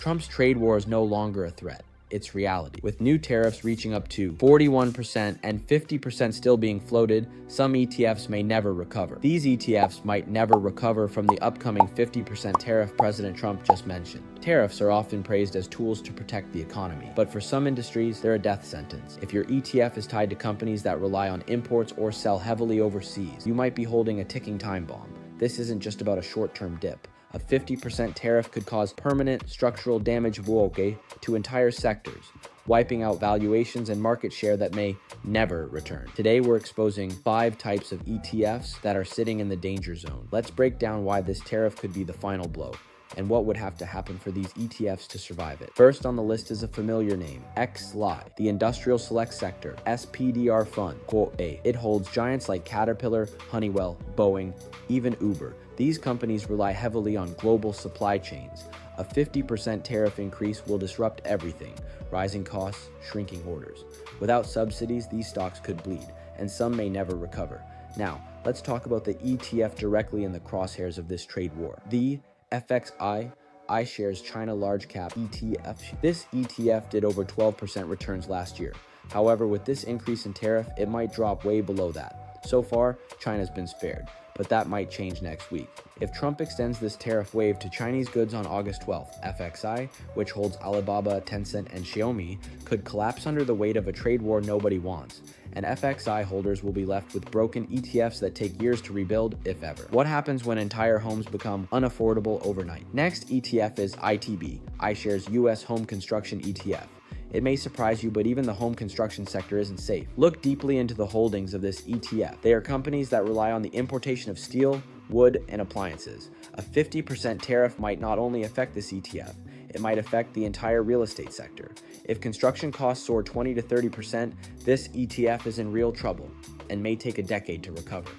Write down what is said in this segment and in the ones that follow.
Trump's trade war is no longer a threat. It's reality. With new tariffs reaching up to 41% and 50% still being floated, some ETFs may never recover. These ETFs might never recover from the upcoming 50% tariff President Trump just mentioned. Tariffs are often praised as tools to protect the economy, but for some industries, they're a death sentence. If your ETF is tied to companies that rely on imports or sell heavily overseas, you might be holding a ticking time bomb. This isn't just about a short-term dip. A 50% tariff could cause permanent structural damage to entire sectors, wiping out valuations and market share that may never return. Today, we're exposing 5 types of ETFs that are sitting in the danger zone. Let's break down why this tariff could be the final blow and what would have to happen for these ETFs to survive it. First on the list is a familiar name, XLI, the Industrial Select Sector, SPDR Fund, A. It holds giants like Caterpillar, Honeywell, Boeing, even Uber. These companies rely heavily on global supply chains. A 50% tariff increase will disrupt everything, rising costs, shrinking orders. Without subsidies, these stocks could bleed, and some may never recover. Now, let's talk about the ETF directly in the crosshairs of this trade war. The FXI iShares China Large Cap ETF. This ETF did over 12% returns last year. However, with this increase in tariff, it might drop way below that. So far, China's been spared, but that might change next week. If Trump extends this tariff wave to Chinese goods on August 12th, FXI, which holds Alibaba, Tencent, and Xiaomi, could collapse under the weight of a trade war nobody wants, and FXI holders will be left with broken ETFs that take years to rebuild, if ever. What happens when entire homes become unaffordable overnight? Next ETF is ITB, iShares US Home Construction ETF. It may surprise you, but even the home construction sector isn't safe. Look deeply into the holdings of this ETF. They are companies that rely on the importation of steel, wood, and appliances. A 50% tariff might not only affect this ETF, it might affect the entire real estate sector. If construction costs soar 20 to 30%, this ETF is in real trouble and may take a decade to recover.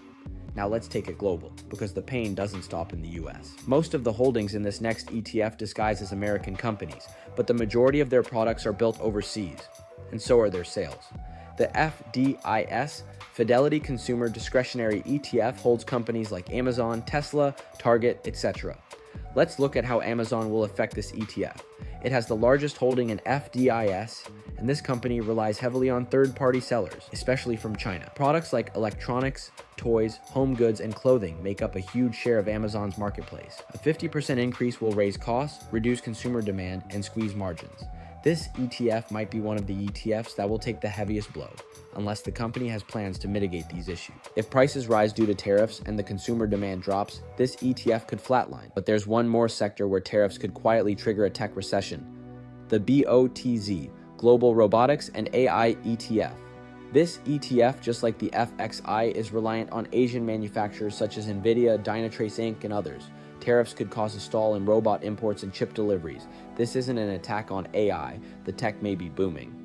Now let's take it global, because the pain doesn't stop in the US. Most of the holdings in this next ETF disguise as American companies, but the majority of their products are built overseas, and so are their sales. The FDIS, Fidelity Consumer Discretionary ETF, holds companies like Amazon, Tesla, Target, etc. Let's look at how Amazon will affect this ETF. It has the largest holding in FDIS, and this company relies heavily on third-party sellers, especially from China. Products like electronics, toys, home goods, and clothing make up a huge share of Amazon's marketplace. A 50% increase will raise costs, reduce consumer demand, and squeeze margins. This ETF might be one of the ETFs that will take the heaviest blow, unless the company has plans to mitigate these issues. If prices rise due to tariffs and the consumer demand drops, this ETF could flatline. But there's one more sector where tariffs could quietly trigger a tech recession: the BOTZ, Global Robotics and AI ETF. This ETF, just like the FXI, is reliant on Asian manufacturers such as Nvidia, Dynatrace Inc., and others. Tariffs could cause a stall in robot imports and chip deliveries. This isn't an attack on AI, the tech may be booming.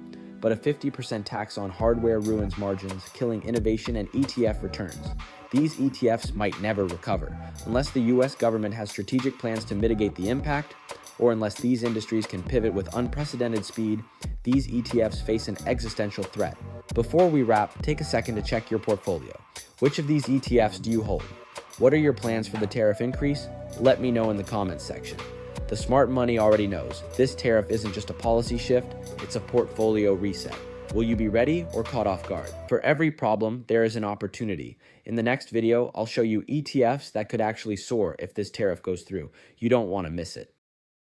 But a 50% tax on hardware ruins margins, killing innovation and ETF returns. These ETFs might never recover, unless the US government has strategic plans to mitigate the impact, or unless these industries can pivot with unprecedented speed. These ETFs face an existential threat. Before we wrap, take a second to check your portfolio. Which of these ETFs do you hold? What are your plans for the tariff increase? Let me know in the comments section. The smart money already knows, this tariff isn't just a policy shift, it's a portfolio reset. Will you be ready or caught off guard? For every problem, there is an opportunity. In the next video, I'll show you ETFs that could actually soar if this tariff goes through. You don't want to miss it.